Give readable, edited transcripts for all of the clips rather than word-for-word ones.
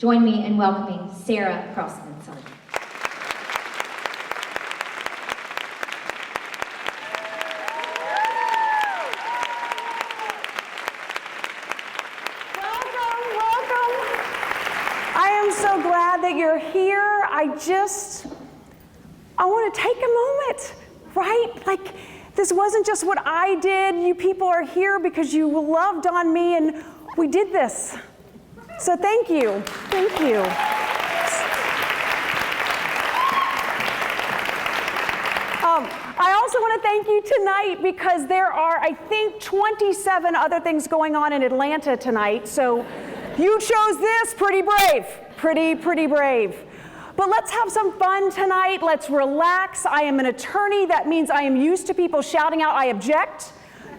Join me in welcoming Sarah Crossman Sullivan. So glad that you're here. I want to take a moment, right? Like, this wasn't just what I did. You people are here because you loved on me, and we did this. So thank you. Thank you. I also want to thank you tonight because there are, I think, 27 other things going on in Atlanta tonight. So you chose this, pretty brave. Pretty brave. But let's have some fun tonight. Let's relax. I am an attorney. That means I am used to people shouting out, I object.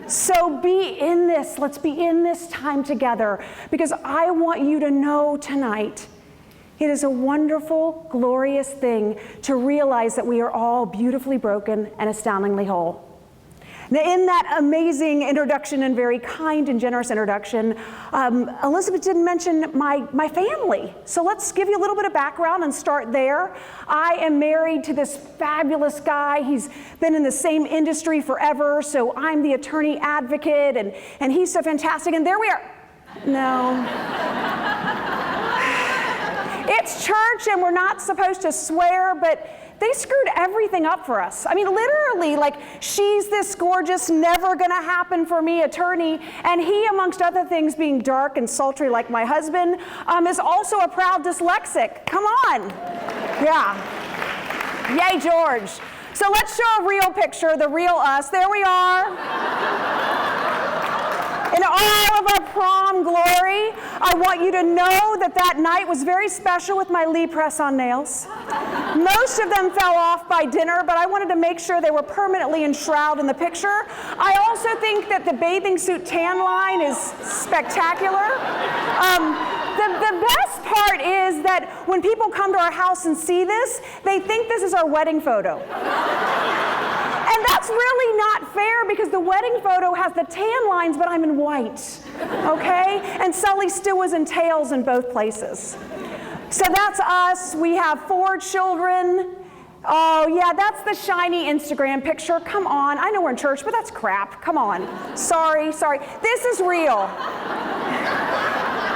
So be in this. Let's be in this time together, because I want you to know tonight, it is a wonderful, glorious thing to realize that we are all beautifully broken and astoundingly whole. Now, in that amazing introduction and very kind and generous introduction, Elizabeth didn't mention my family. So let's give you a little bit of background and start there. I am married to this fabulous guy. He's been in the same industry forever, so I'm the attorney advocate, and he's so fantastic. And there we are. No. It's church, and we're not supposed to swear, but they screwed everything up for us. I mean, literally, like, she's this gorgeous, never gonna happen for me attorney, and he, amongst other things, being dark and sultry like my husband, is also a proud dyslexic. Come on. Yeah. Yay, George. So let's show a real picture, the real us. There we are. In all of our prom glory, I want you to know that that night was very special with my Lee press-on nails. Most of them fell off by dinner, but I wanted to make sure they were permanently enshrouded in the picture. I also think that the bathing suit tan line is spectacular. The best part is that when people come to our house and see this, they think this is our wedding photo. And that's really not fair, because the wedding photo has the tan lines, but I'm in white, okay? And Sully still was in tails in both places. So that's us. We have 4 children. Oh, yeah, that's the shiny Instagram picture. Come on. I know we're in church, but that's crap. Come on. Sorry. This is real.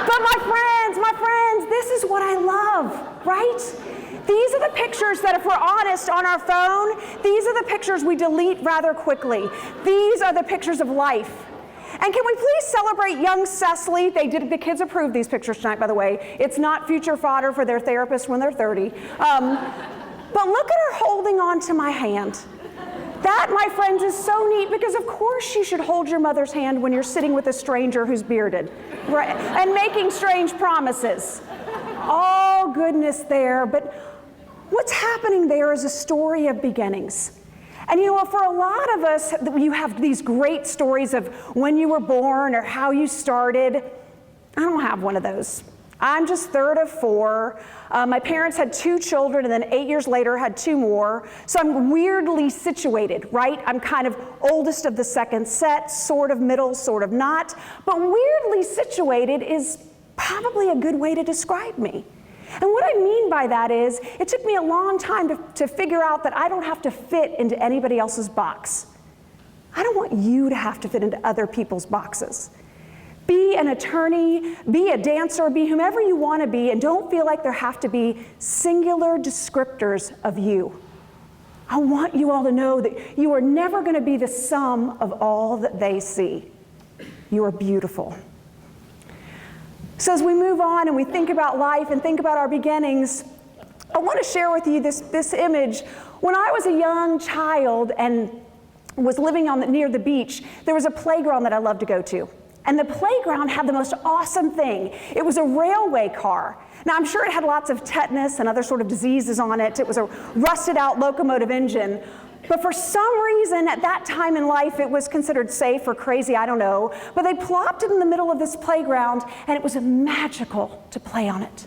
But my friends, this is what I love, right? These are the pictures that, if we're honest, on our phone, these are the pictures we delete rather quickly. These are the pictures of life. And can we please celebrate young Cecily? The kids approved these pictures tonight, by the way. It's not future fodder for their therapist when they're 30. But look at her holding on to my hand. That, my friends, is so neat, because of course you should hold your mother's hand when you're sitting with a stranger who's bearded, right? And making strange promises. All goodness there, but what's happening there is a story of beginnings. And you know what, for a lot of us, you have these great stories of when you were born or how you started. I don't have one of those. I'm just third of 4. My parents had 2 children, and then 8 years later had 2 more. So I'm weirdly situated, right? I'm kind of oldest of the second set, sort of middle, sort of not. But weirdly situated is probably a good way to describe me. And what I mean by that is, it took me a long time to figure out that I don't have to fit into anybody else's box. I don't want you to have to fit into other people's boxes. Be an attorney, be a dancer, be whomever you want to be, and don't feel like there have to be singular descriptors of you. I want you all to know that you are never going to be the sum of all that they see. You are beautiful. So as we move on and we think about life and think about our beginnings, I want to share with you this image. When I was a young child and was living near the beach, there was a playground that I loved to go to. And the playground had the most awesome thing. It was a railway car. Now, I'm sure it had lots of tetanus and other sort of diseases on it. It was a rusted out locomotive engine. But for some reason, at that time in life, it was considered safe or crazy, I don't know. But they plopped it in the middle of this playground, and it was magical to play on it.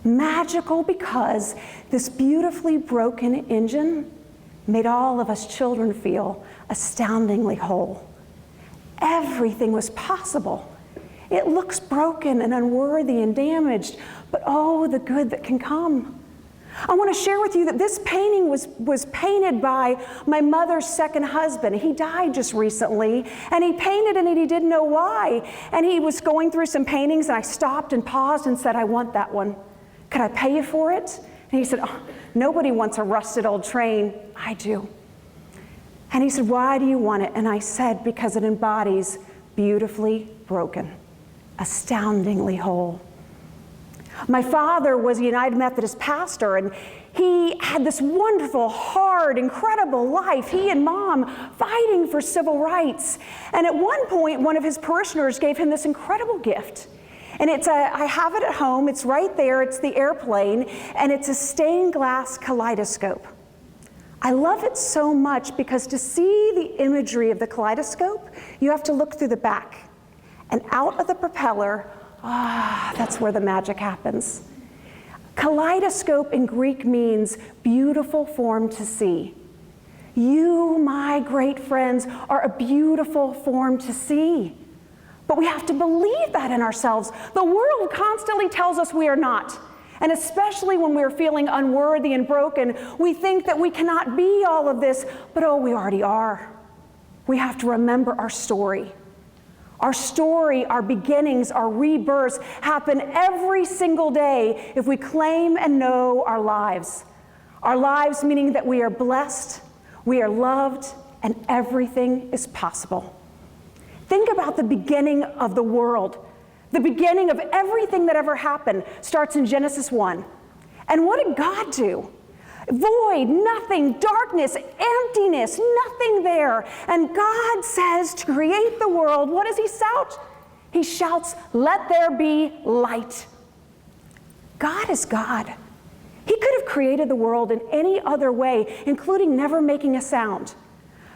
Magical because this beautifully broken engine made all of us children feel astoundingly whole. Everything was possible. It looks broken and unworthy and damaged, but oh, the good that can come. I want to share with you that this painting was painted by my mother's second husband. He died just recently, and he painted it and he didn't know why. And he was going through some paintings, and I stopped and paused and said, I want that one. Could I pay you for it? And he said, oh, nobody wants a rusted old train. I do. And he said, why do you want it? And I said, because it embodies beautifully broken, astoundingly whole. My father was a United Methodist pastor, and he had this wonderful, hard, incredible life. He and Mom fighting for civil rights. And at one point, one of his parishioners gave him this incredible gift. And I have it at home, it's right there, it's the airplane, and it's a stained glass kaleidoscope. I love it so much because to see the imagery of the kaleidoscope, you have to look through the back. And out of the propeller, that's where the magic happens. Kaleidoscope in Greek means beautiful form to see. You, my great friends, are a beautiful form to see. But we have to believe that in ourselves. The world constantly tells us we are not. And especially when we're feeling unworthy and broken, we think that we cannot be all of this, but oh, we already are. We have to remember our story. Our story, our beginnings, our rebirths happen every single day if we claim and know our lives. Our lives meaning that we are blessed, we are loved, and everything is possible. Think about the beginning of the world. The beginning of everything that ever happened starts in Genesis 1. And what did God do? Void, nothing, darkness, emptiness, nothing there. And God says to create the world, what does he shout? He shouts, let there be light. God is God. He could have created the world in any other way, including never making a sound.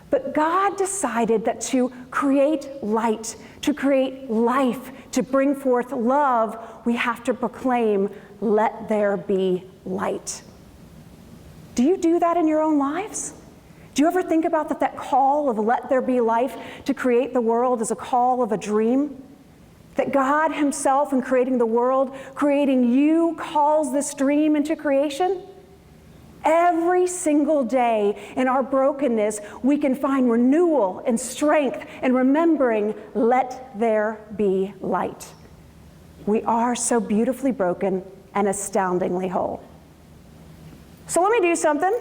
But God decided that to create light, to create life, to bring forth love, we have to proclaim, let there be light. Do you do that in your own lives? Do you ever think about that call of let there be life to create the world as a call of a dream? That God himself in creating the world, creating you, calls this dream into creation? Every single day in our brokenness, we can find renewal and strength and remembering, let there be light. We are so beautifully broken and astoundingly whole. So let me do something.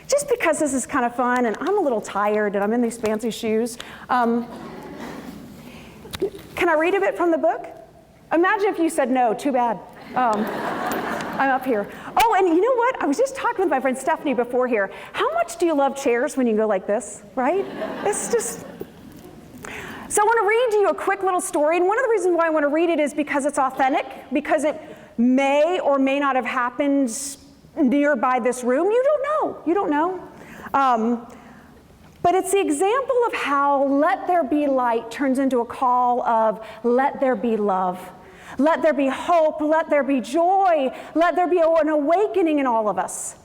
Just because this is kind of fun and I'm a little tired and I'm in these fancy shoes, can I read a bit from the book? Imagine if you said no, too bad. I'm up here. Oh, and you know what? I was just talking with my friend Stephanie before here. How much do you love chairs when you go like this, right? It's just... So I want to read to you a quick little story, and one of the reasons why I want to read it is because it's authentic, because it may or may not have happened nearby this room. You don't know. But it's the example of how let there be light turns into a call of let there be love. Let there be hope, let there be joy, let there be an awakening in all of us.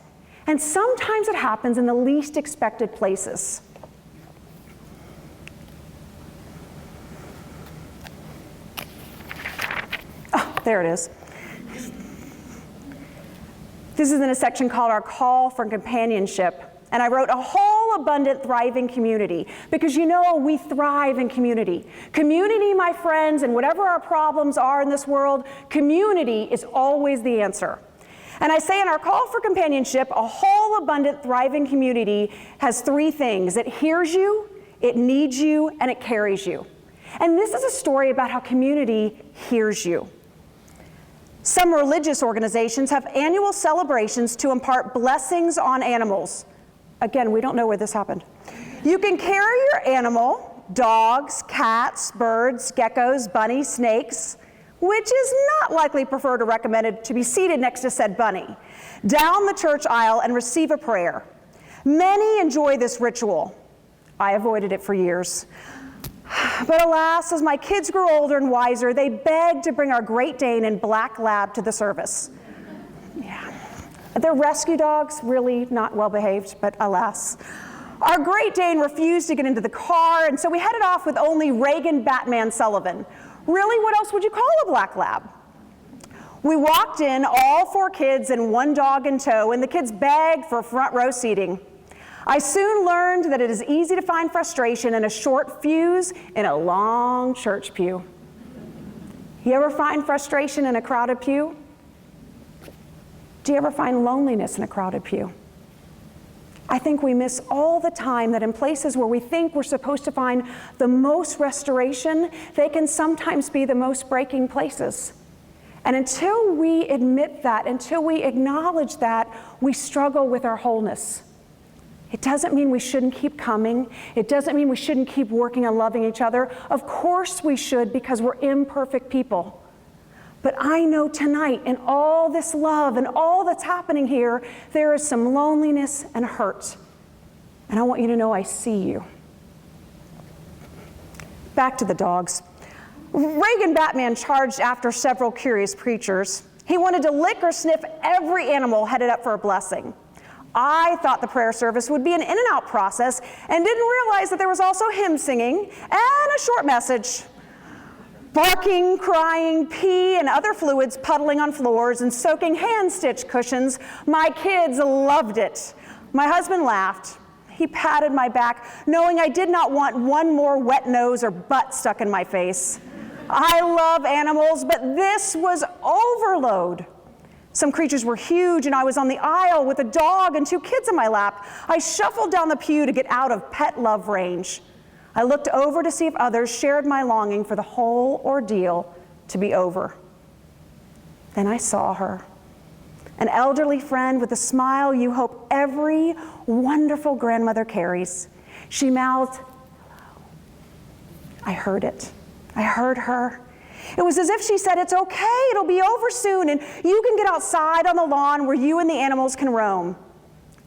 And sometimes it happens in the least expected places. Oh, there it is. This is in a section called Our Call for Companionship. And I wrote a whole, abundant, thriving community. Because you know, we thrive in community. Community, my friends, and whatever our problems are in this world, community is always the answer. And I say in Our Call for Companionship, a whole, abundant, thriving community has three things. It hears you, it needs you, and it carries you. And this is a story about how community hears you. Some religious organizations have annual celebrations to impart blessings on animals. Again, we don't know where this happened. You can carry your animal, dogs, cats, birds, geckos, bunnies, snakes, which is not likely preferred or recommended to be seated next to said bunny, down the church aisle and receive a prayer. Many enjoy this ritual. I avoided it for years. But alas, as my kids grew older and wiser, they begged to bring our Great Dane and Black Lab to the service. Yeah. They're rescue dogs, really not well behaved, but alas. Our Great Dane refused to get into the car, and so we headed off with only Reagan Batman Sullivan. Really, what else would you call a black lab? We walked in, all 4 kids and 1 dog in tow, and the kids begged for front row seating. I soon learned that it is easy to find frustration in a short fuse in a long church pew. You ever find frustration in a crowded pew? Do you ever find loneliness in a crowded pew? I think we miss all the time that in places where we think we're supposed to find the most restoration, they can sometimes be the most breaking places. And until we admit that, until we acknowledge that, we struggle with our wholeness. It doesn't mean we shouldn't keep coming. It doesn't mean we shouldn't keep working on loving each other. Of course we should, because we're imperfect people. But I know tonight, in all this love and all that's happening here, there is some loneliness and hurt. And I want you to know I see you. Back to the dogs. Reagan Batman charged after several curious preachers. He wanted to lick or sniff every animal headed up for a blessing. I thought the prayer service would be an in and out process and didn't realize that there was also hymn singing and a short message. Barking, crying, pee, and other fluids puddling on floors and soaking hand-stitched cushions. My kids loved it. My husband laughed. He patted my back, knowing I did not want one more wet nose or butt stuck in my face. I love animals, but this was overload. Some creatures were huge, and I was on the aisle with a dog and 2 kids in my lap. I shuffled down the pew to get out of pet love range. I looked over to see if others shared my longing for the whole ordeal to be over. Then I saw her, an elderly friend with a smile you hope every wonderful grandmother carries. She mouthed, I heard it. I heard her. It was as if she said, it's okay, it'll be over soon, and you can get outside on the lawn where you and the animals can roam.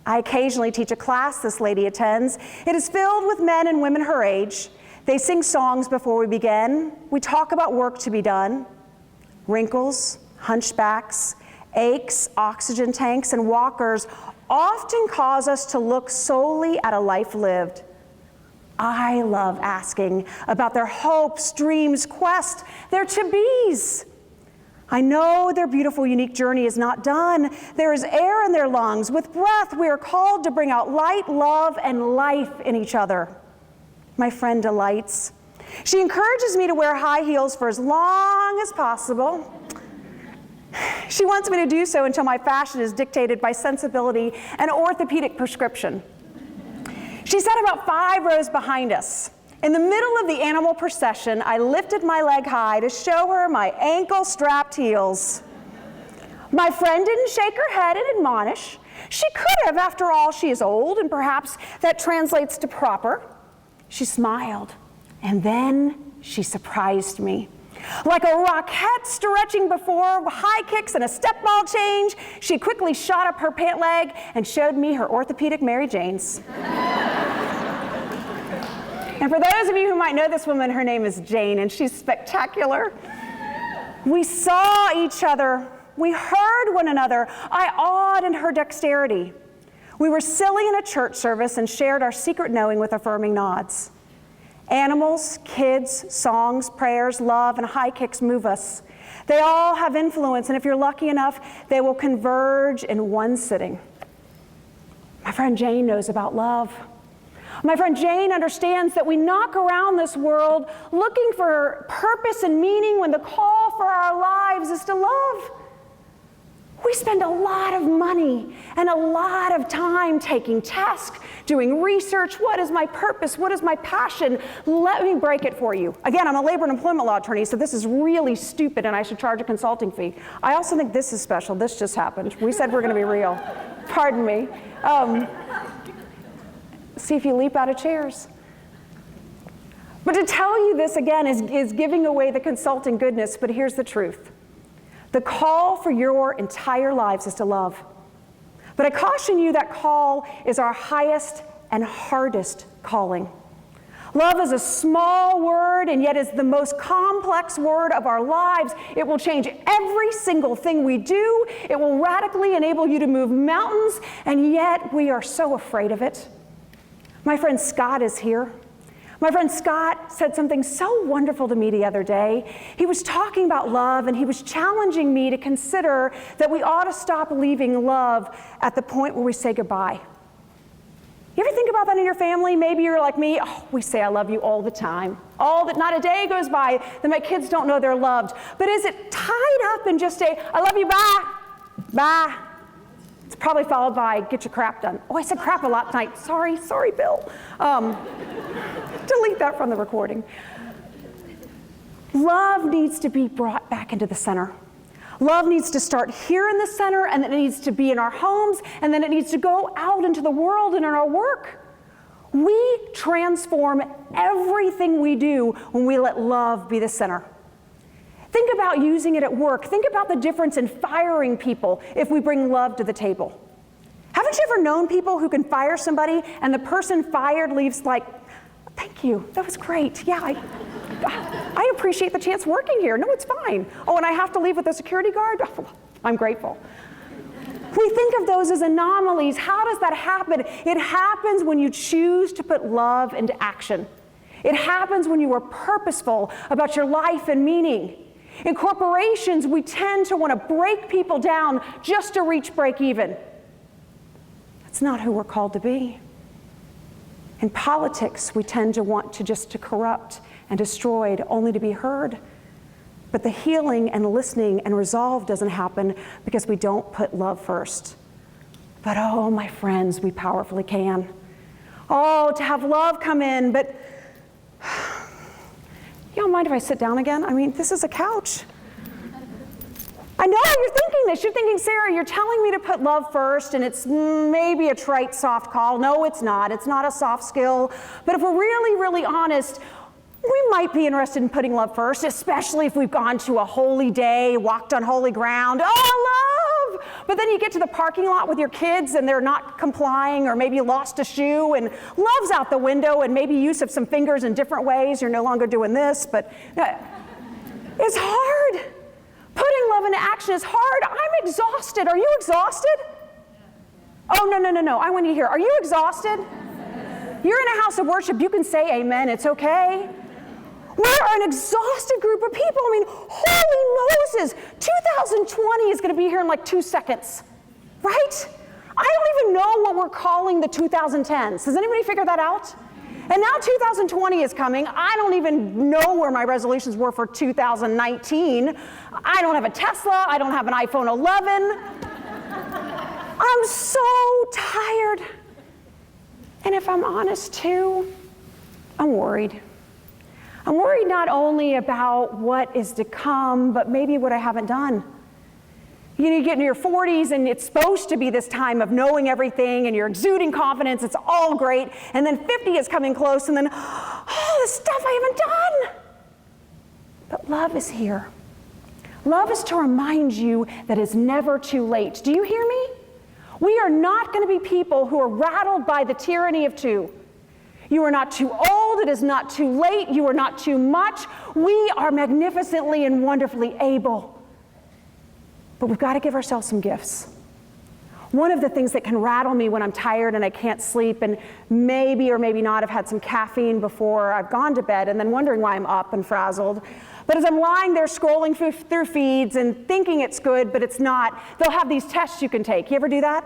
I occasionally teach a class this lady attends. It is filled with men and women her age. They sing songs before we begin. We talk about work to be done. Wrinkles, hunchbacks, aches, oxygen tanks, and walkers often cause us to look solely at a life lived. I love asking about their hopes, dreams, quests, their to-bes. I know their beautiful, unique journey is not done. There is air in their lungs. With breath, we are called to bring out light, love, and life in each other. My friend delights. She encourages me to wear high heels for as long as possible. She wants me to do so until my fashion is dictated by sensibility and orthopedic prescription. She sat about 5 rows behind us. In the middle of the animal procession, I lifted my leg high to show her my ankle-strapped heels. My friend didn't shake her head and admonish. She could have, after all, she is old, and perhaps that translates to proper. She smiled, and then she surprised me. Like a rockette stretching before high kicks and a step ball change, she quickly shot up her pant leg and showed me her orthopedic Mary Janes. And for those of you who might know this woman, her name is Jane, and she's spectacular. We saw each other. We heard one another. I awed in her dexterity. We were silly in a church service and shared our secret knowing with affirming nods. Animals, kids, songs, prayers, love, and high kicks move us. They all have influence, and if you're lucky enough, they will converge in one sitting. My friend Jane knows about love. My friend Jane understands that we knock around this world looking for purpose and meaning when the call for our lives is to love. We spend a lot of money and a lot of time taking tests, doing research. What is my purpose? What is my passion? Let me break it for you. Again, I'm a labor and employment law attorney, so this is really stupid and I should charge a consulting fee. I also think this is special. This just happened. We said we're going to be real. Pardon me. See if you leap out of chairs. But to tell you this again is giving away the consulting goodness, but here's the truth. The call for your entire lives is to love. But I caution you that call is our highest and hardest calling. Love is a small word and yet is the most complex word of our lives. It will change every single thing we do. It will radically enable you to move mountains, and yet we are so afraid of it. My friend Scott is here. My friend Scott said something so wonderful to me the other day. He was talking about love, and he was challenging me to consider that we ought to stop leaving love at the point where we say goodbye. You ever think about that in your family? Maybe you're like me. Oh, we say I love you all the time. Not a day goes by that my kids don't know they're loved. But is it tied up in just a, I love you, bye, bye? It's probably followed by, get your crap done. Oh, I said crap a lot tonight. Sorry, Bill. Delete that from the recording. Love needs to be brought back into the center. Love needs to start here in the center, and then it needs to be in our homes, and then it needs to go out into the world and in our work. We transform everything we do when we let love be the center. Think about using it at work. Think about the difference in firing people if we bring love to the table. Haven't you ever known people who can fire somebody and the person fired leaves like, thank you, that was great. Yeah, I appreciate the chance working here. No, it's fine. Oh, and I have to leave with the security guard? Oh, I'm grateful. We think of those as anomalies. How does that happen? It happens when you choose to put love into action. It happens when you are purposeful about your life and meaning. In corporations, we tend to want to break people down just to reach break even. That's not who we're called to be. In politics, we tend to want to corrupt and destroy, only to be heard. But the healing and listening and resolve doesn't happen because we don't put love first. But oh, my friends, we powerfully can. Oh, to have love come in, but you don't mind if I sit down again? I mean, this is a couch. I know you're thinking this. You're thinking, Sarah, you're telling me to put love first, and it's maybe a trite soft call. No, it's not. It's not a soft skill. But if we're really, really honest, we might be interested in putting love first, especially if we've gone to a holy day, walked on holy ground. Oh, love! But then you get to the parking lot with your kids and they're not complying, or maybe you lost a shoe and love's out the window, and maybe use of some fingers in different ways. You're no longer doing this, but it's hard. Putting love into action is hard. I'm exhausted. Are you exhausted? Oh, no. I want you to hear. Are you exhausted? You're in a house of worship. You can say amen. It's okay. We're an exhausted group of people. I mean, holy Moses, 2020 is going to be here in like 2 seconds, right? I don't even know what we're calling the 2010s. Does anybody figure that out? And now 2020 is coming. I don't even know where my resolutions were for 2019. I don't have a Tesla. I don't have an iPhone 11. I'm so tired. And if I'm honest too, I'm worried. I'm worried not only about what is to come, but maybe what I haven't done. You get into your 40s and it's supposed to be this time of knowing everything and you're exuding confidence, it's all great, and then 50 is coming close and then, oh, the stuff I haven't done. But love is here. Love is to remind you that it's never too late. Do you hear me? We are not going to be people who are rattled by the tyranny of two. You are not too old, it is not too late, you are not too much. We are magnificently and wonderfully able. But we've got to give ourselves some gifts. One of the things that can rattle me when I'm tired and I can't sleep, and maybe or maybe not have had some caffeine before I've gone to bed and then wondering why I'm up and frazzled. But as I'm lying there scrolling through feeds and thinking it's good, but it's not, they'll have these tests you can take. You ever do that?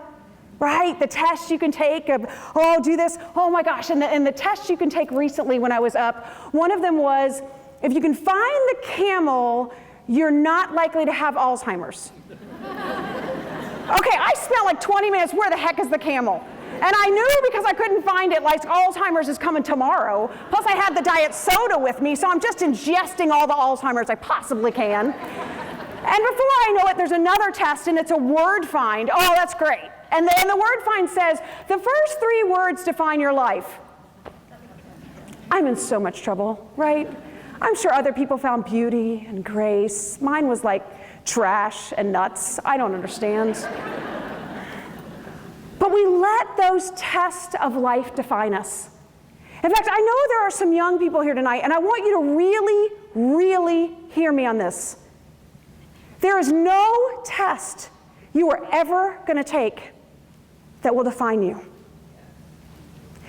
Right? The tests you can take of, oh, do this, oh my gosh. And the tests you can take recently when I was up, one of them was, if you can find the camel, you're not likely to have Alzheimer's. Okay, I spent like 20 minutes, where the heck is the camel? And I knew because I couldn't find it, like Alzheimer's is coming tomorrow. Plus I had the diet soda with me, so I'm just ingesting all the Alzheimer's I possibly can. And before I know it, there's another test and it's a word find. Oh, that's great. And the word find says, the first 3 words define your life. I'm in so much trouble, right? I'm sure other people found beauty and grace. Mine was like trash and nuts. I don't understand. But we let those tests of life define us. In fact, I know there are some young people here tonight, and I want you to really, really hear me on this. There is no test you are ever going to take that will define you.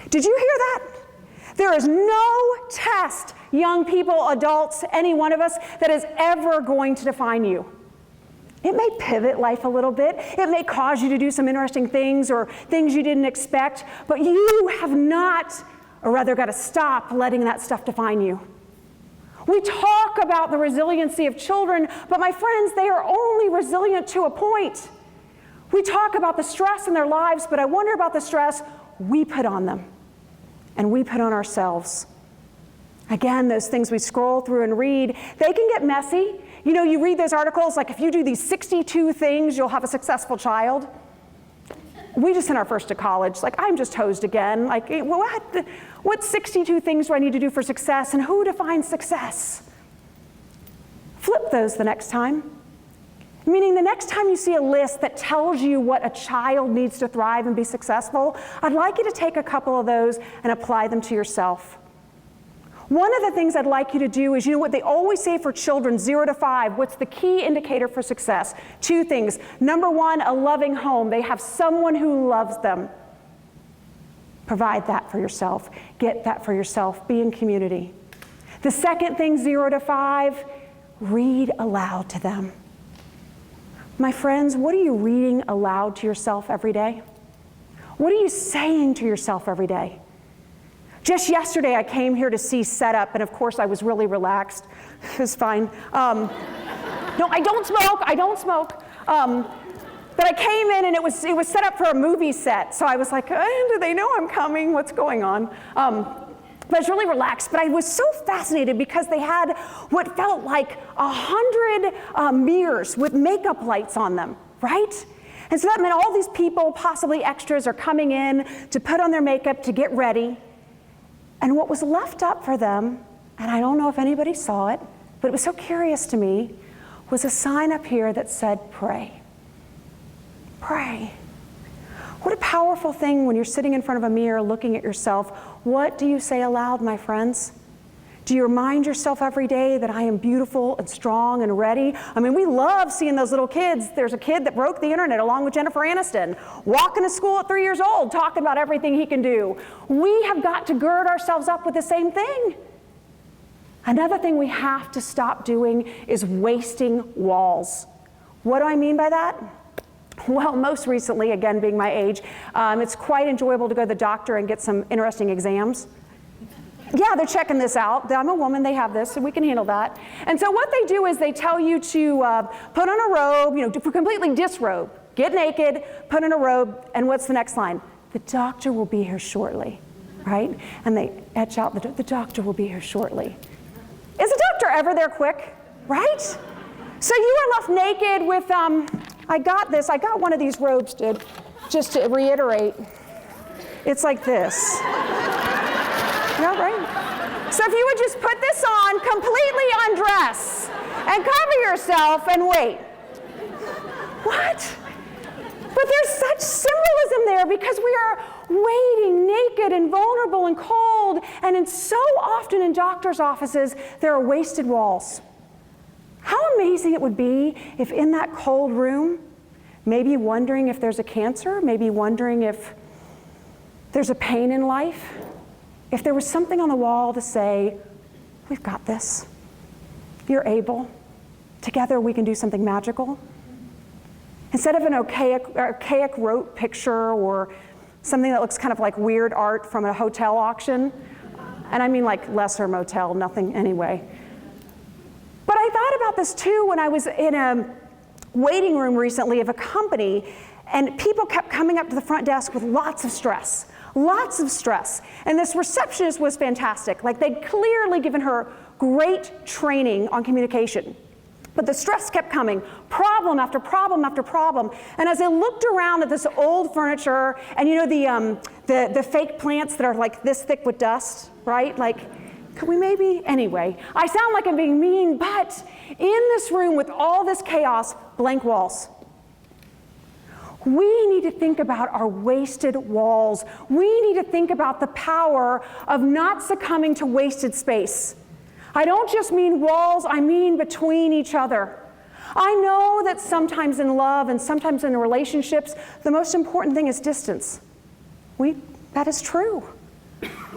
Did you hear that? There is no test, young people, adults, any one of us, that is ever going to define you. It may pivot life a little bit. It may cause you to do some interesting things or things you didn't expect, but you have not, or rather got to stop letting that stuff define you. We talk about the resiliency of children, but my friends, they are only resilient to a point. We talk about the stress in their lives, but I wonder about the stress we put on them and we put on ourselves. Again, those things we scroll through and read, they can get messy. You know, you read those articles, like if you do these 62 things, you'll have a successful child. We just sent our first to college, like I'm just hosed again. Like, what 62 things do I need to do for success, and who defines success? Flip those the next time. Meaning the next time you see a list that tells you what a child needs to thrive and be successful, I'd like you to take a couple of those and apply them to yourself. One of the things I'd like you to do is, you know what they always say for children, 0 to 5, what's the key indicator for success? 2 things. Number 1, a loving home. They have someone who loves them. Provide that for yourself. Get that for yourself. Be in community. The second thing, 0 to 5, read aloud to them. My friends, what are you reading aloud to yourself every day? What are you saying to yourself every day? Just yesterday, I came here to see Setup, and of course, I was really relaxed. It was fine. No, I don't smoke. But I came in, and it was set up for a movie set, so I was like, do they know I'm coming? What's going on? But I was really relaxed, but I was so fascinated because they had what felt like 100 mirrors with makeup lights on them, right? And so that meant all these people, possibly extras, are coming in to put on their makeup to get ready. And what was left up for them, and I don't know if anybody saw it, but it was so curious to me, was a sign up here that said, pray. Pray. What a powerful thing when you're sitting in front of a mirror looking at yourself. What do you say aloud, my friends? Do you remind yourself every day that I am beautiful and strong and ready? I mean, we love seeing those little kids. There's a kid that broke the internet along with Jennifer Aniston, walking to school at 3 years old, talking about everything he can do. We have got to gird ourselves up with the same thing. Another thing we have to stop doing is wasting walls. What do I mean by that? Well, most recently, again, being my age, it's quite enjoyable to go to the doctor and get some interesting exams. Yeah, they're checking this out. I'm a woman, they have this, so we can handle that. And so what they do is they tell you to put on a robe, to completely disrobe, get naked, put on a robe, and what's the next line? The doctor will be here shortly, right? And they etch out, the doctor will be here shortly. Is the doctor ever there quick, right? So you are left naked with, I got one of these robes, dude, just to reiterate. It's like this. Yeah, right? So if you would just put this on, completely undress, and cover yourself and wait. What? But there's such symbolism there because we are waiting naked and vulnerable and cold, and so often in doctors' offices, there are wasted walls. How amazing it would be if in that cold room, maybe wondering if there's a cancer, maybe wondering if there's a pain in life, if there was something on the wall to say, we've got this, you're able, together we can do something magical. Instead of an archaic rote picture or something that looks kind of like weird art from a hotel auction, and I mean like lesser motel, nothing anyway. But I thought about this too when I was in a waiting room recently of a company, and people kept coming up to the front desk with lots of stress. And this receptionist was fantastic. Like, they'd clearly given her great training on communication. But the stress kept coming, problem after problem after problem. And as I looked around at this old furniture, and the fake plants that are like this thick with dust, right? Like, could we maybe? Anyway, I sound like I'm being mean, but in this room with all this chaos, blank walls. We need to think about our wasted walls. We need to think about the power of not succumbing to wasted space. I don't just mean walls, I mean between each other. I know that sometimes in love and sometimes in relationships, the most important thing is distance. That is true.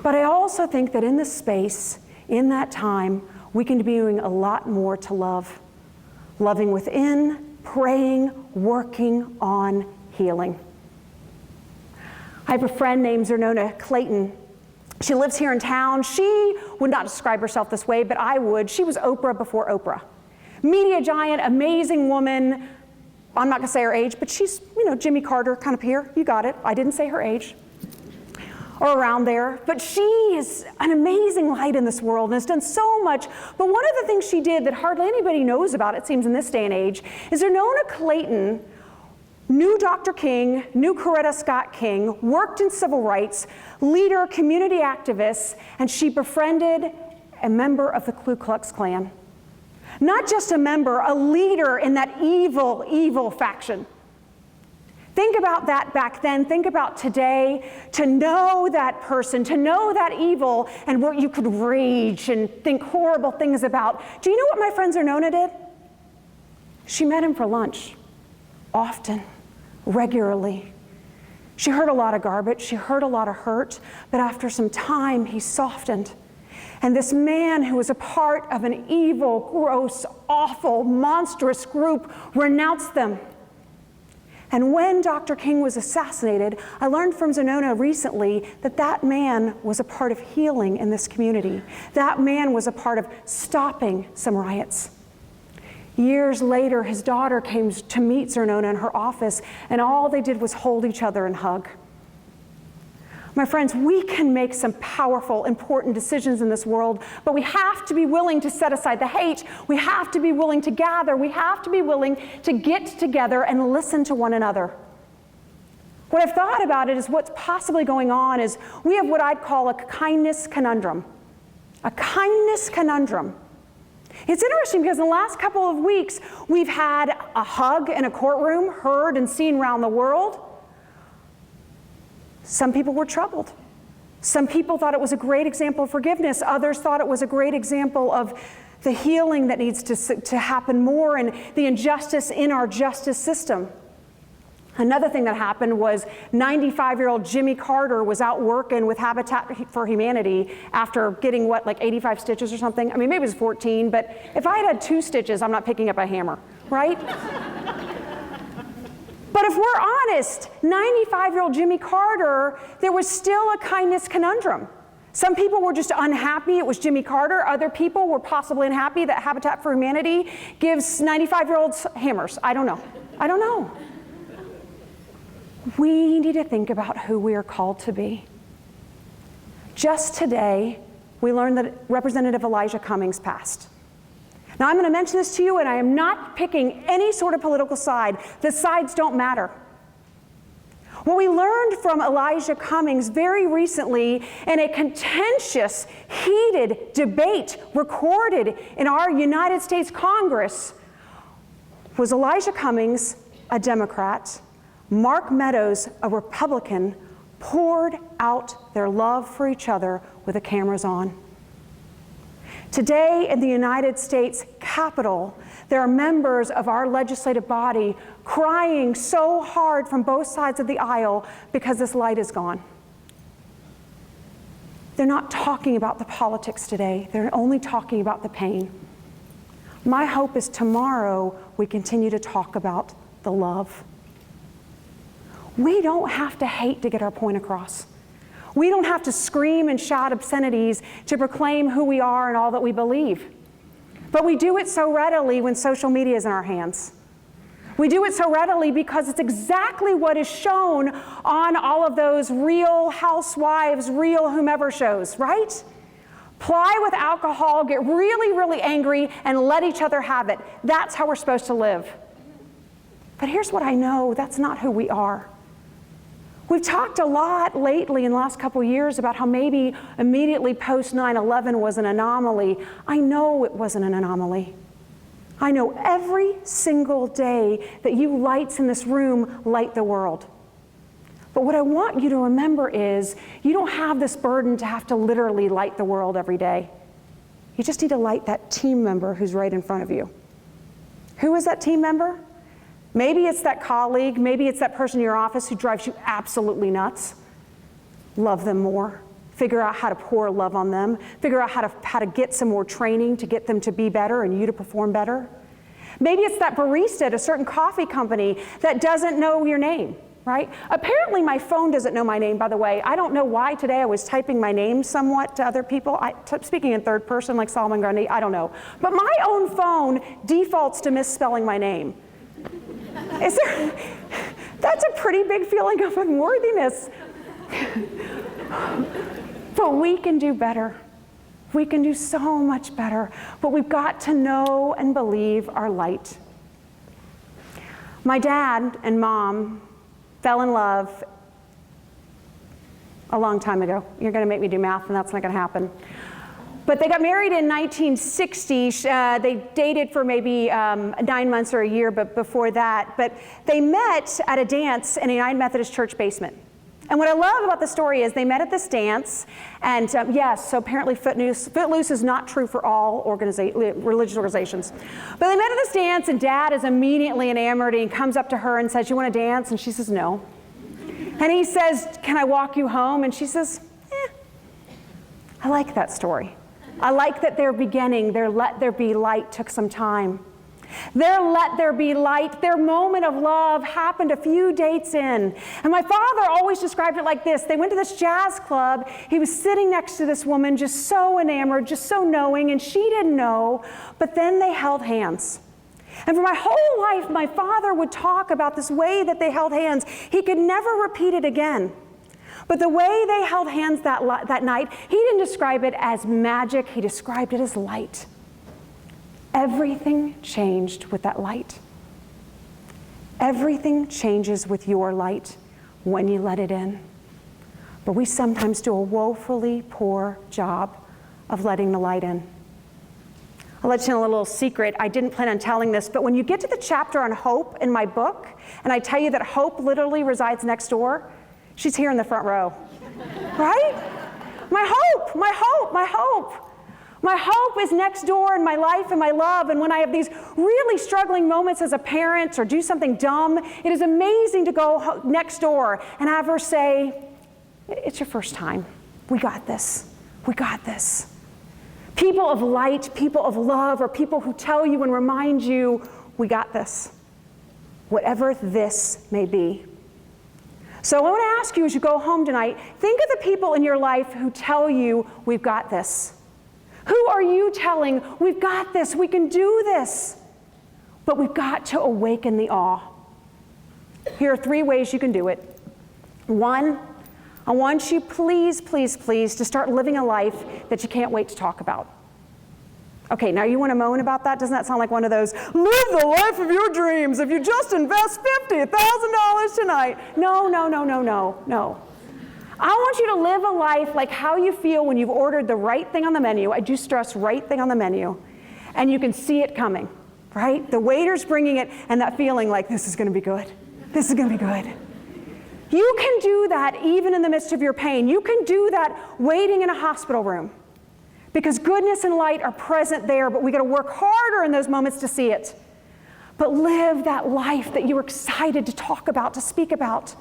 But I also think that in this space, in that time, we can be doing a lot more to love. Loving within, praying, working on healing. I have a friend named Zernona Clayton. She lives here in town. She would not describe herself this way, but I would. She was Oprah before Oprah. Media giant, amazing woman. I'm not gonna say her age, but she's, Jimmy Carter kind of here. You got it. I didn't say her age. Or around there. But she is an amazing light in this world and has done so much. But one of the things she did that hardly anybody knows about, it seems in this day and age, is Zernona Clayton knew Dr. King, knew Coretta Scott King, worked in civil rights, leader, community activist, and she befriended a member of the Ku Klux Klan. Not just a member, a leader in that evil, evil faction. Think about that back then, think about today, to know that person, to know that evil, and what you could rage and think horrible things about. Do you know what my friend Zernona did? She met him for lunch, often, regularly. She heard a lot of garbage, she heard a lot of hurt, but after some time, he softened. And this man who was a part of an evil, gross, awful, monstrous group renounced them. And when Dr. King was assassinated, I learned from Zernona recently that that man was a part of healing in this community. That man was a part of stopping some riots. Years later, his daughter came to meet Zernona in her office, and all they did was hold each other and hug. My friends, we can make some powerful, important decisions in this world, but we have to be willing to set aside the hate. We have to be willing to gather. We have to be willing to get together and listen to one another. What I've thought about it is what's possibly going on is we have what I'd call a kindness conundrum. A kindness conundrum. It's interesting because in the last couple of weeks, we've had a hug in a courtroom, heard and seen around the world. Some people were troubled. Some people thought it was a great example of forgiveness. Others thought it was a great example of the healing that needs to happen more and the injustice in our justice system. Another thing that happened was 95-year-old Jimmy Carter was out working with Habitat for Humanity after getting, 85 stitches or something? I mean, maybe it was 14, but if I had 2 stitches, I'm not picking up a hammer, right? But if we're honest, 95-year-old Jimmy Carter, there was still a kindness conundrum. Some people were just unhappy it was Jimmy Carter. Other people were possibly unhappy that Habitat for Humanity gives 95-year-olds hammers. I don't know. We need to think about who we are called to be. Just today, we learned that Representative Elijah Cummings passed. Now, I'm going to mention this to you, and I am not picking any sort of political side. The sides don't matter. What we learned from Elijah Cummings very recently in a contentious, heated debate recorded in our United States Congress was Elijah Cummings, a Democrat, Mark Meadows, a Republican, poured out their love for each other with the cameras on. Today in the United States Capitol, there are members of our legislative body crying so hard from both sides of the aisle because this light is gone. They're not talking about the politics today. They're only talking about the pain. My hope is tomorrow we continue to talk about the love. We don't have to hate to get our point across. We don't have to scream and shout obscenities to proclaim who we are and all that we believe. But we do it so readily when social media is in our hands. We do it so readily because it's exactly what is shown on all of those Real Housewives, Real whomever shows, right? Ply with alcohol, get really, really angry, and let each other have it. That's how we're supposed to live. But here's what I know, that's not who we are. We've talked a lot lately in the last couple of years about how maybe immediately post 9/11 was an anomaly. I know it wasn't an anomaly. I know every single day that you lights in this room light the world. But what I want you to remember is you don't have this burden to have to literally light the world every day. You just need to light that team member who's right in front of you. Who is that team member? Maybe it's that colleague, maybe it's that person in your office who drives you absolutely nuts. Love them more. figure out how to pour love on them, figure out how to get some more training to get them to be better and you to perform better. Maybe it's that barista at a certain coffee company that doesn't know your name, right? Apparently my phone doesn't know my name, by the way. I don't know why today I was typing my name somewhat to other people. Speaking in third person like Solomon Grundy, I don't know. But my own phone defaults to misspelling my name. That's a pretty big feeling of unworthiness. But we can do better. We can do so much better. But we've got to know and believe our light. My dad and mom fell in love a long time ago. You're going to make me do math, and that's not going to happen. But they got married in 1960. They dated for maybe 9 months or a year, but before that. But they met at a dance in a United Methodist church basement. And what I love about the story is they met at this dance, and yes, so apparently Footloose is not true for all religious organizations. But they met at this dance, and Dad is immediately enamored, and he comes up to her and says, "You want to dance?" And she says, "No." And he says, "Can I walk you home?" And she says, I like that story. I like that their beginning, their let there be light took some time. Their let there be light, their moment of love happened a few dates in. And my father always described it like this. They went to this jazz club. He was sitting next to this woman, just so enamored, just so knowing, and she didn't know. But then they held hands. And for my whole life, my father would talk about this way that they held hands. He could never repeat it again. But the way they held hands that night, he didn't describe it as magic. He described it as light. Everything changed with that light. Everything changes with your light when you let it in. But we sometimes do a woefully poor job of letting the light in. I'll let you in a little secret. I didn't plan on telling this, but when you get to the chapter on hope in my book, and I tell you that hope literally resides next door, she's here in the front row, right? My hope, my hope, my hope. My hope is next door in my life and my love, and when I have these really struggling moments as a parent or do something dumb, it is amazing to go next door and have her say, "It's your first time. We got this. We got this." People of light, people of love, are people who tell you and remind you, we got this, whatever this may be. So I want to ask you as you go home tonight, think of the people in your life who tell you, we've got this. Who are you telling, we've got this, we can do this? But we've got to awaken the awe. Here are 3 ways you can do it. 1, I want you, please, please, please, to start living a life that you can't wait to talk about. Okay, now you want to moan about that? Doesn't that sound like one of those, live the life of your dreams if you just invest $50,000 tonight? No, no, no, no, no, no. I want you to live a life like how you feel when you've ordered the right thing on the menu. I do stress right thing on the menu. And you can see it coming, right? The waiter's bringing it and that feeling like, this is going to be good. This is going to be good. You can do that even in the midst of your pain. You can do that waiting in a hospital room. Because goodness and light are present there, but we got to work harder in those moments to see it. But live that life that you're excited to talk about, to speak about.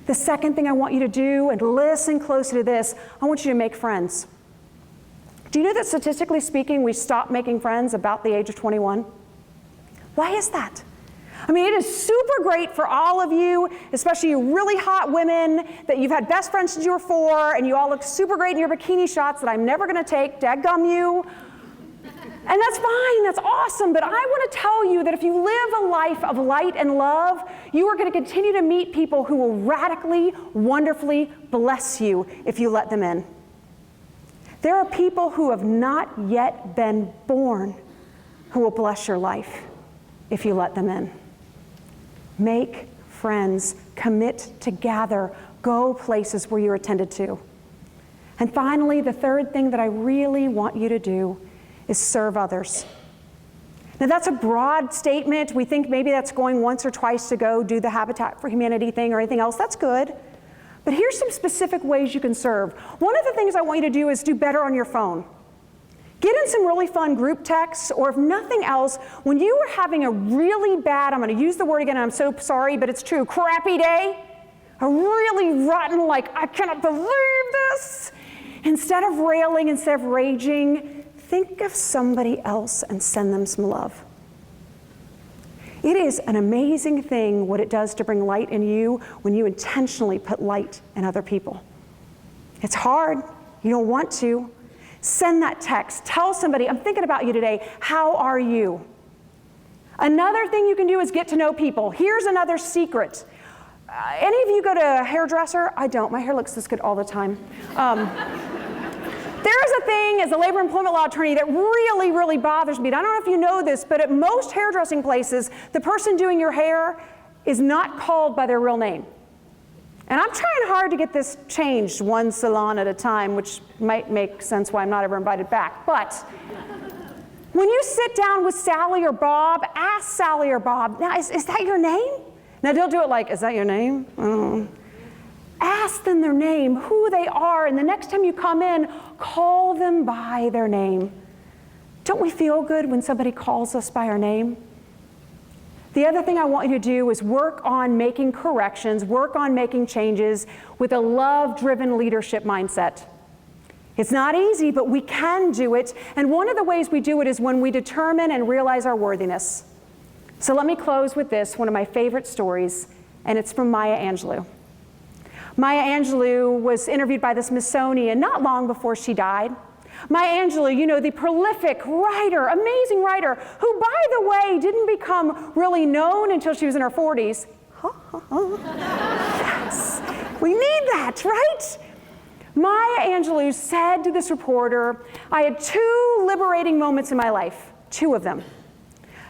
The second thing I want you to do, and listen closely to this, I want you to make friends. Do you know that statistically speaking, we stop making friends about the age of 21? Why is that? I mean, it is super great for all of you, especially you really hot women, that you've had best friends since you were 4, and you all look super great in your bikini shots that I'm never going to take, daggum you. And that's fine, that's awesome, but I want to tell you that if you live a life of light and love, you are going to continue to meet people who will radically, wonderfully bless you if you let them in. There are people who have not yet been born who will bless your life if you let them in. Make friends, commit to gather, go places where you're attended to. And finally, the third thing that I really want you to do is serve others. Now that's a broad statement. We think maybe that's going once or twice to go do the Habitat for Humanity thing or anything else. That's good. But here's some specific ways you can serve. One of the things I want you to do is do better on your phone. Get in some really fun group texts, or if nothing else, when you are having a really bad, I'm going to use the word again, and I'm so sorry, but it's true, crappy day, a really rotten, like, I cannot believe this, Instead of railing, instead of raging, think of somebody else and send them some love. It is an amazing thing what it does to bring light in you when you intentionally put light in other people. It's hard. You don't want to. Send that text. Tell somebody, I'm thinking about you today. How are you? Another thing you can do is get to know people. Here's another secret. Any of you go to a hairdresser? I don't. My hair looks this good all the time. There is a thing as a labor employment law attorney that really, really bothers me. And I don't know if you know this, but at most hairdressing places, the person doing your hair is not called by their real name. And I'm trying hard to get this changed one salon at a time, which might make sense why I'm not ever invited back. But when you sit down with Sally or Bob, ask Sally or Bob, now is that your name? Now don't do it like, is that your name? Oh. Ask them their name, who they are, and the next time you come in, call them by their name. Don't we feel good when somebody calls us by our name? The other thing I want you to do is work on making corrections, work on making changes with a love-driven leadership mindset. It's not easy, but we can do it, and one of the ways we do it is when we determine and realize our worthiness. So let me close with this, one of my favorite stories, and it's from Maya Angelou. Maya Angelou was interviewed by the Smithsonian not long before she died. Maya Angelou, you know, the prolific writer, amazing writer, who, by the way, didn't become really known until she was in her 40s. Yes, we need that, right? Maya Angelou said to this reporter, I had 2 liberating moments in my life, 2 of them.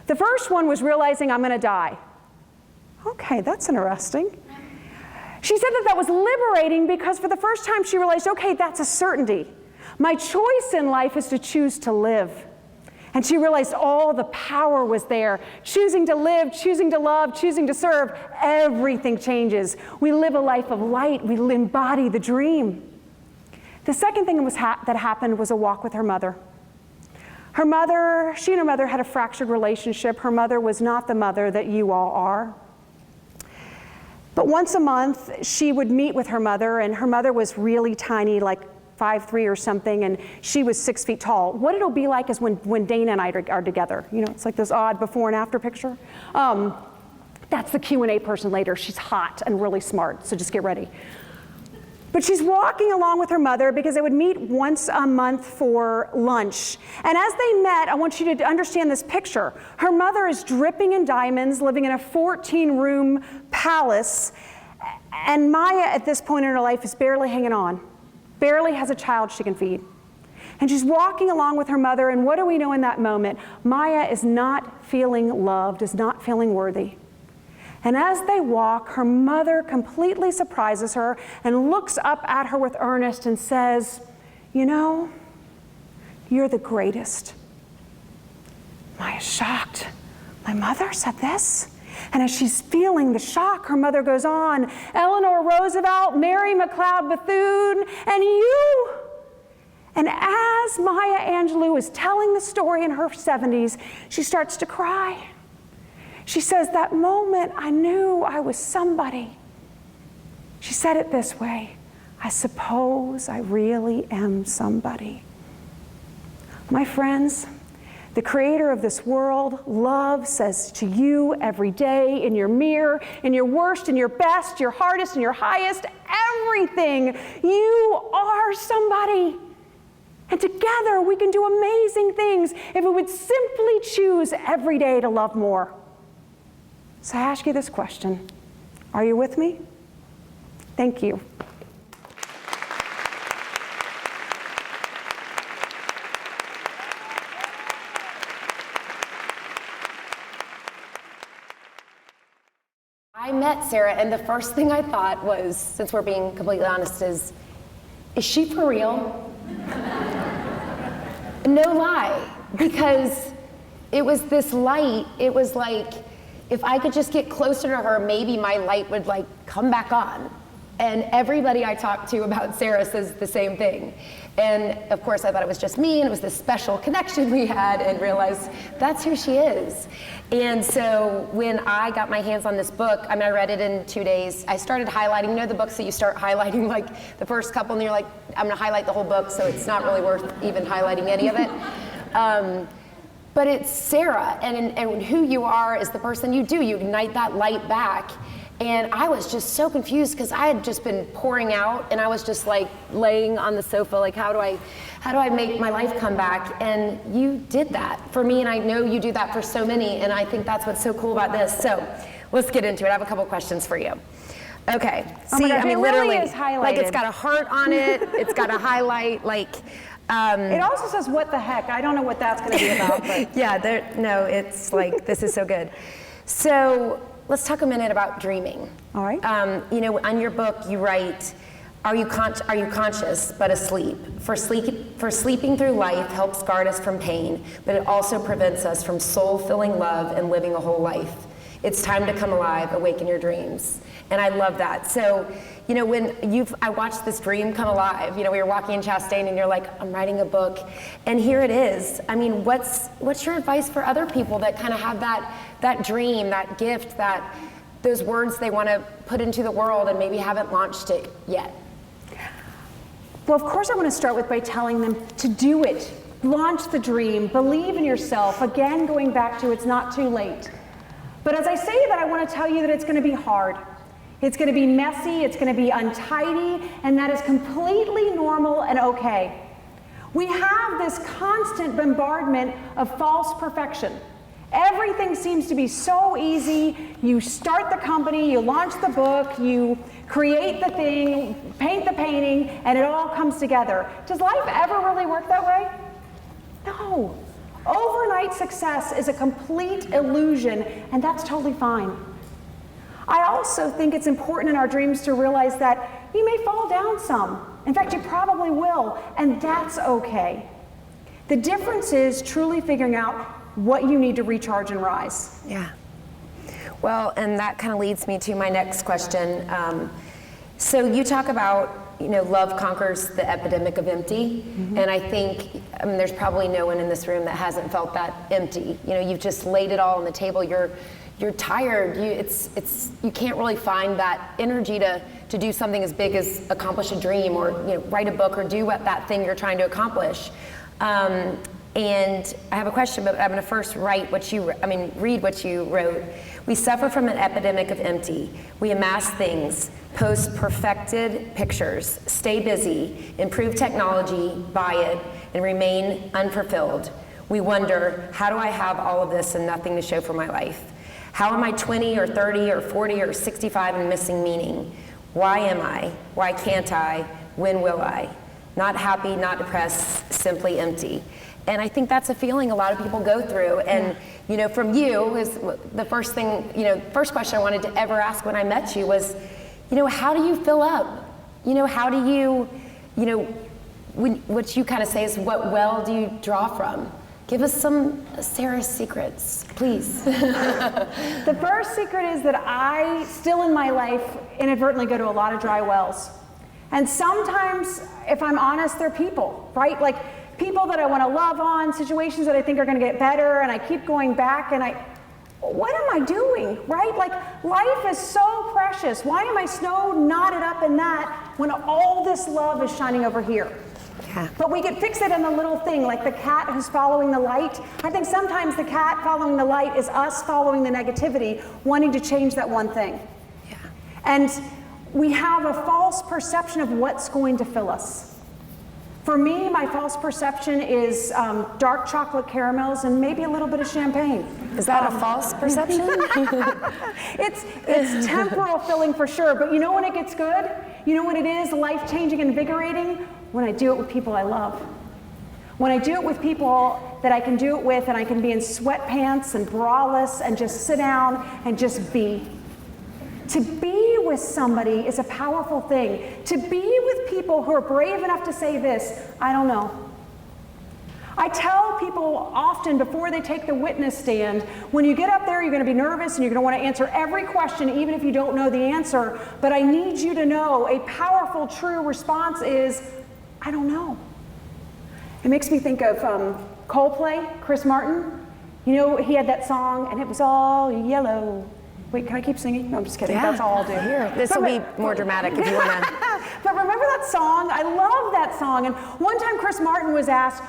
The first one was realizing I'm going to die. Okay, that's interesting. She said that was liberating because for the first time she realized, okay, that's a certainty. My choice in life is to choose to live. And she realized all the power was there. Choosing to live, choosing to love, choosing to serve, everything changes. We live a life of light. We embody the dream. The second thing that happened was a walk with her mother. She and her mother had a fractured relationship. Her mother was not the mother that you all are. But once a month, she would meet with her mother, and her mother was really tiny, like 5'3" or something, and she was 6 feet tall. What it'll be like is when Dana and I are together. You know, it's like this odd before and after picture. That's the Q&A person later. She's hot and really smart, so just get ready. But she's walking along with her mother because they would meet once a month for lunch. And as they met, I want you to understand this picture. Her mother is dripping in diamonds, living in a 14-room palace. And Maya, at this point in her life, is barely hanging on, barely has a child she can feed. And she's walking along with her mother, and what do we know in that moment? Maya is not feeling loved, is not feeling worthy. And as they walk, her mother completely surprises her and looks up at her with earnest and says, you know, you're the greatest. Maya's shocked. My mother said this? And as she's feeling the shock, her mother goes on, Eleanor Roosevelt, Mary McLeod Bethune, and you. And as Maya Angelou is telling the story in her 70s, she starts to cry. She says, that moment I knew I was somebody. She said it this way, I suppose I really am somebody. My friends, the creator of this world, love, says to you every day in your mirror, in your worst, in your best, your hardest, and your highest, everything, you are somebody. And together we can do amazing things if we would simply choose every day to love more. So I ask you this question. Are you with me? Thank you. I met Sarah, and the first thing I thought was, since we're being completely honest, is she for real? No lie, because it was this light. It was like, if I could just get closer to her, maybe my light would like come back on. And everybody I talked to about Sarah says the same thing. And of course I thought it was just me, and it was this special connection we had, and realized that's who she is. And so when I got my hands on this book, I mean, I read it in 2 days. I started highlighting, you know the books that you start highlighting like the first couple and you're like, I'm gonna highlight the whole book, so it's not really worth even highlighting any of it. But it's Sarah, and who you are is the person you do. You ignite that light back. And I was just so confused because I had just been pouring out, and I was just like laying on the sofa, like how do I make my life come back? And you did that for me, and I know you do that for so many, and I think that's what's so cool about this. So let's get into it. I have a couple questions for you. Okay. Oh my gosh, it really is highlighted. Like it's got a heart on it. It's got a highlight. Like. It also says, what the heck? I don't know what that's going to be about. But. Yeah, no, it's like, this is so good. So let's talk a minute about dreaming. All right. You know, on your book, you write, are you conscious but asleep? For sleeping through life helps guard us from pain, but it also prevents us from soul-filling love and living a whole life. It's time to come alive, awaken your dreams. And I love that. So, you know, when I watched this dream come alive, you know, we were walking in Chastain and you're like, I'm writing a book, and here it is. I mean, what's your advice for other people that kind of have that dream, that gift, those words they want to put into the world and maybe haven't launched it yet? Well, of course I want to start by telling them to do it. Launch the dream, believe in yourself. Again, going back to it's not too late. But as I say that, I want to tell you that it's going to be hard. It's going to be messy, it's going to be untidy, and that is completely normal and okay. We have this constant bombardment of false perfection. Everything seems to be so easy. You start the company, you launch the book, you create the thing, paint the painting, and it all comes together. Does life ever really work that way? No. Overnight success is a complete illusion, and that's totally fine. I also think it's important in our dreams to realize that you may fall down some. In fact, you probably will, and that's okay. The difference is truly figuring out what you need to recharge and rise. Yeah. Well, and that kind of leads me to my next question. So you talk about, you know, love conquers the epidemic of empty, and I think there's probably no one in this room that hasn't felt that empty. You know, you've just laid it all on the table. You're tired. You can't really find that energy to do something as big as accomplish a dream or, you know, write a book or do that thing you're trying to accomplish. And I have a question, but I'm going to first read what you wrote. We suffer from an epidemic of empty. We amass things, post perfected pictures, stay busy, improve technology, buy it, and remain unfulfilled. We wonder, how do I have all of this and nothing to show for my life? How am I 20 or 30 or 40 or 65 and missing meaning? Why am I? Why can't I? When will I? Not happy, not depressed, simply empty. And I think that's a feeling a lot of people go through. And, you know, from you is the first thing, you know, first question I wanted to ever ask when I met you was, you know, how do you fill up? You know, how do you know, what you kind of say is, what well do you draw from? Give us some Sarah's secrets, please. The first secret is that I still in my life inadvertently go to a lot of dry wells. And sometimes, if I'm honest, they're people, right? Like people that I want to love on, situations that I think are going to get better, and I keep going back and what am I doing, right? Like life is so precious. Why am I so knotted up in that when all this love is shining over here? Yeah. But we get fixated on the little thing, like the cat who's following the light. I think sometimes the cat following the light is us following the negativity, wanting to change that one thing. Yeah. And we have a false perception of what's going to fill us. For me, my false perception is dark chocolate caramels and maybe a little bit of champagne. Is that a false perception? It's temporal filling for sure, but you know when it gets good? You know when it is life-changing, invigorating? When I do it with people I love. When I do it with people that I can do it with and I can be in sweatpants and braless and just sit down and just be. To be with somebody is a powerful thing. To be with people who are brave enough to say this, I don't know. I tell people often before they take the witness stand, when you get up there, you're going to be nervous and you're going to want to answer every question, even if you don't know the answer. But I need you to know a powerful, true response is, I don't know. It makes me think of Coldplay, Chris Martin. You know, he had that song, and it was all yellow. Wait, can I keep singing? No, I'm just kidding. Yeah. That's all I'll do. Here, this will be more dramatic if you want to. But remember that song? I love that song. And one time Chris Martin was asked,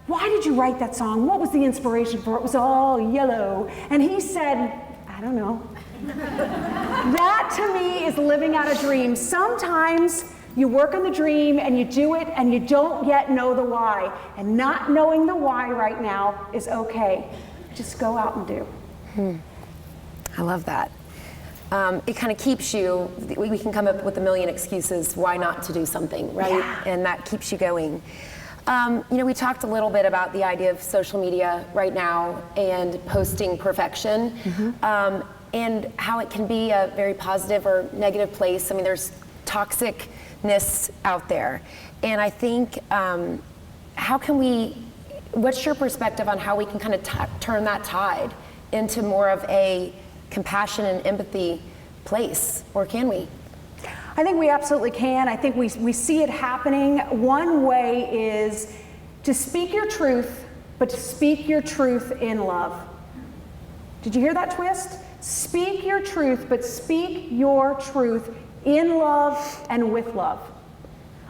why did you write that song? What was the inspiration for it? It was all yellow. And he said, I don't know. That to me is living out a dream. Sometimes you work on the dream and you do it and you don't yet know the why. And not knowing the why right now is okay. Just go out and do. I love that. It kind of keeps you, we can come up with a million excuses why not to do something, right? Yeah. And that keeps you going. We talked a little bit about the idea of social media right now and posting perfection, and how it can be a very positive or negative place. I mean, there's toxicness out there. And I think, what's your perspective on how we can kind of turn that tide into more of a compassion and empathy place, or can we? I think we absolutely can. I think we see it happening. One way is to speak your truth, but to speak your truth in love. Did you hear that twist? Speak your truth, but speak your truth in love and with love.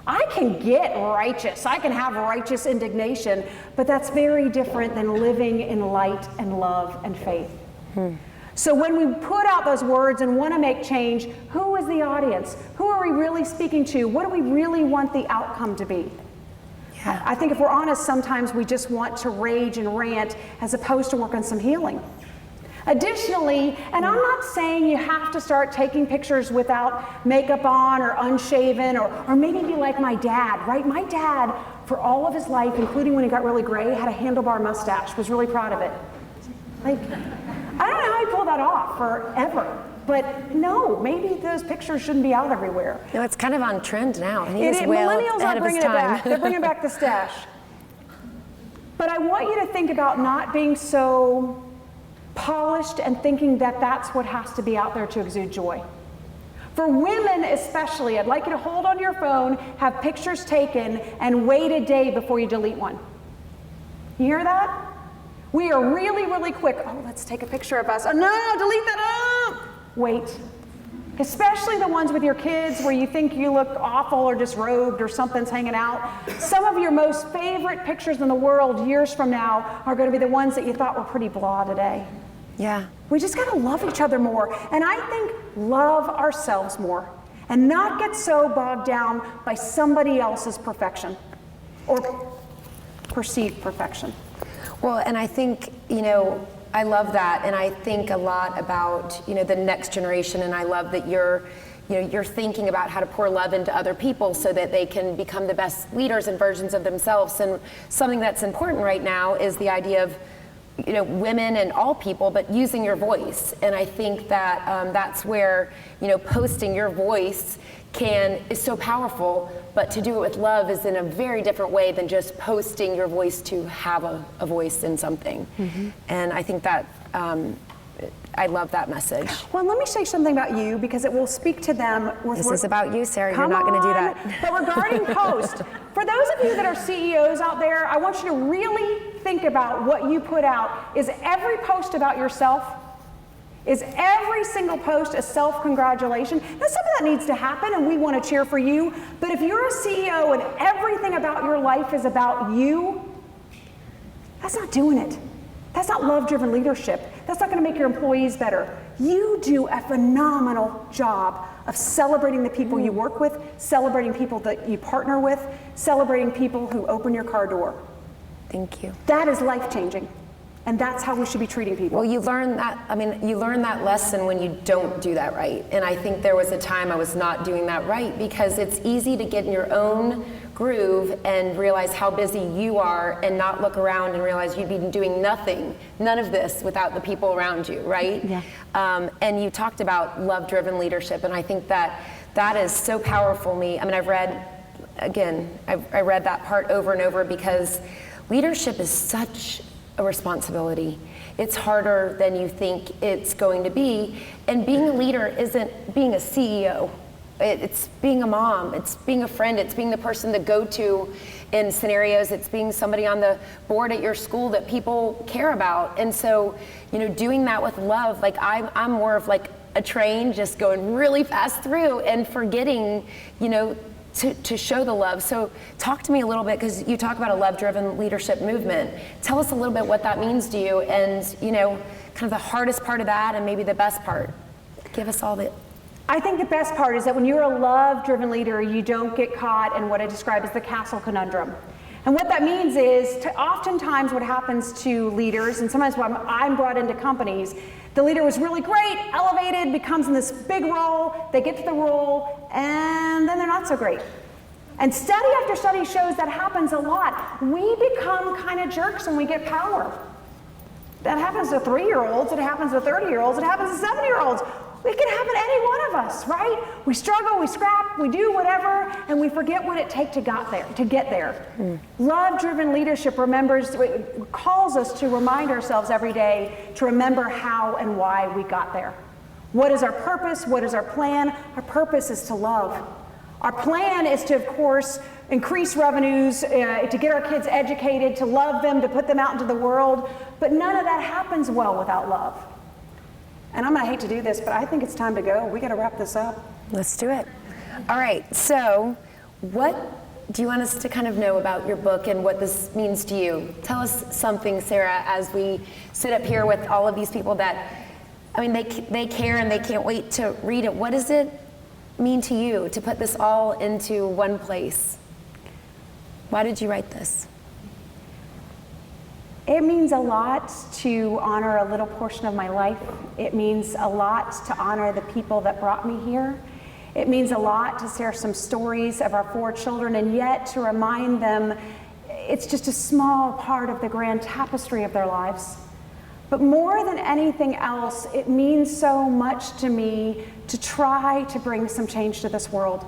I can get righteous. I can have righteous indignation, but that's very different than living in light and love and faith. So when we put out those words and want to make change, who is the audience? Who are we really speaking to? What do we really want the outcome to be? Yeah. I think if we're honest, sometimes we just want to rage and rant as opposed to work on some healing. Additionally, and I'm not saying you have to start taking pictures without makeup on or unshaven or maybe be like my dad, right? My dad, for all of his life, including when he got really gray, had a handlebar mustache, was really proud of it. Like, I don't know how he pulled that off forever, but no, maybe those pictures shouldn't be out everywhere. No, it's kind of on trend now. And he is well Millennials ahead are of his bringing it time. back. They're bringing back the stash. But I want you to think about not being so polished and thinking that that's what has to be out there to exude joy. For women especially, I'd like you to hold on your phone, have pictures taken, and wait a day before you delete one. You hear that? We are really, really quick. Oh, let's take a picture of us. Oh, no, delete that. Oh. Wait. Especially the ones with your kids where you think you look awful or disrobed or something's hanging out. Some of your most favorite pictures in the world years from now are going to be the ones that you thought were pretty blah today. Yeah. We just got to love each other more. And I think love ourselves more and not get so bogged down by somebody else's perfection or perceived perfection. Well, and I think, I love that, and I think a lot about, the next generation, and I love that you're thinking about how to pour love into other people so that they can become the best leaders and versions of themselves. And something that's important right now is the idea of, women and all people, but using your voice. And I think that that's where, posting your voice is so powerful, but to do it with love is in a very different way than just posting your voice to have a voice in something. And I think that I love that message. Well, let me say something about you because it will speak to them. This is about you, Sarah. Come You're not going to do on. that. But regarding post, for those of you that are CEOs out there, I want you to really think about what you put out. Is every post about yourself? Is every single post a self-congratulation? Now, some of that needs to happen, and we want to cheer for you. But if you're a CEO and everything about your life is about you, that's not doing it. That's not love-driven leadership. That's not going to make your employees better. You do a phenomenal job of celebrating the people you work with, celebrating people that you partner with, celebrating people who open your car door. Thank you. That is life-changing. And that's how we should be treating people. Well, you learn that lesson when you don't do that right. And I think there was a time I was not doing that right because it's easy to get in your own groove and realize how busy you are and not look around and realize you'd be doing none of this without the people around you, right? Yeah. And you talked about love-driven leadership, and I think that is so powerful to me. I mean, I read that part over and over because leadership is such a responsibility. It's harder than you think it's going to be. And being a leader isn't being a CEO. It's being a mom, it's being a friend, it's being the person to go to in scenarios, it's being somebody on the board at your school that people care about. And so, doing that with love, like I'm more of like a train just going really fast through and forgetting, to show the love. So talk to me a little bit, because you talk about a love-driven leadership movement. Tell us a little bit what that means to you, and kind of the hardest part of that, and maybe the best part. Give us all the... I think the best part is that when you're a love-driven leader, you don't get caught in what I describe as the Castle Conundrum. And what that means is, oftentimes what happens to leaders, and sometimes when I'm brought into companies, the leader was really great, elevated, becomes in this big role, they get to the role, and then they're not so great. And study after study shows that happens a lot. We become kind of jerks when we get power. That happens to 3-year-olds, it happens to 30-year-olds, it happens to 70-year-olds. It can happen to any one of us, right? We struggle, we scrap, we do whatever, and we forget what it takes to get there. Love-driven leadership calls us to remind ourselves every day to remember how and why we got there. What is our purpose? What is our plan? Our purpose is to love. Our plan is to, of course, increase revenues, to get our kids educated, to love them, to put them out into the world, but none of that happens well without love. And I'm going to hate to do this, but I think it's time to go. We got to wrap this up. Let's do it. All right, so what do you want us to kind of know about your book and what this means to you? Tell us something, Sarah, as we sit up here with all of these people that, they care and they can't wait to read it. What does it mean to you to put this all into one place? Why did you write this? It means a lot to honor a little portion of my life. It means a lot to honor the people that brought me here. It means a lot to share some stories of our 4 children, and yet to remind them it's just a small part of the grand tapestry of their lives. But more than anything else, it means so much to me to try to bring some change to this world.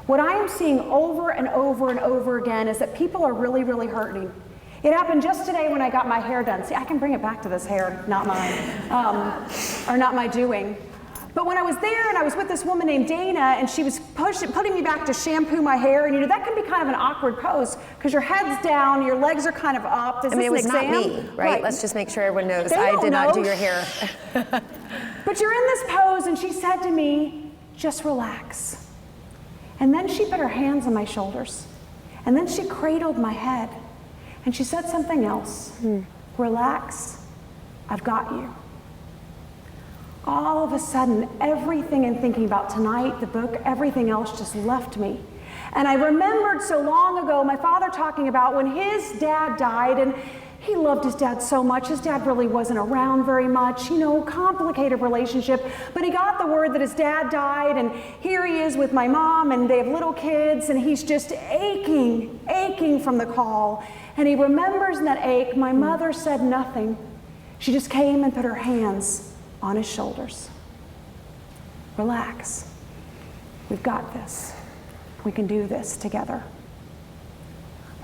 What I am seeing over and over and over again is that people are really, really hurting. It happened just today when I got my hair done. See, I can bring it back to this hair, not mine, or not my doing. But when I was there and I was with this woman named Dana, and she was putting me back to shampoo my hair, and that can be kind of an awkward pose because your head's down, your legs are kind of up. It was not me, right? Let's just make sure everyone knows I did not do your hair. But you're in this pose, and she said to me, just relax. And then she put her hands on my shoulders, and then she cradled my head. And she said something else. Relax, I've got you. All of a sudden, everything in thinking about tonight, the book, everything else just left me. And I remembered so long ago my father talking about when his dad died, and he loved his dad so much. His dad really wasn't around very much, complicated relationship. But he got the word that his dad died, and here he is with my mom, and they have little kids, and he's just aching from the call. And he remembers in that ache, my mother said nothing. She just came and put her hands on his shoulders. Relax. We've got this. We can do this together.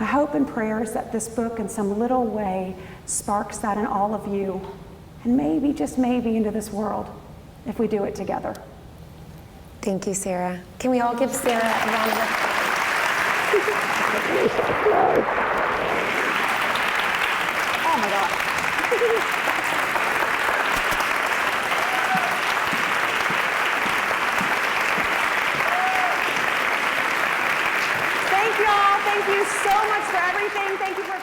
My hope and prayer is that this book in some little way sparks that in all of you, and maybe, just maybe, into this world if we do it together. Thank you, Sarah. Can we all give Sarah a round of applause? Oh my God. Thank you all. Thank you so much for everything. Thank you for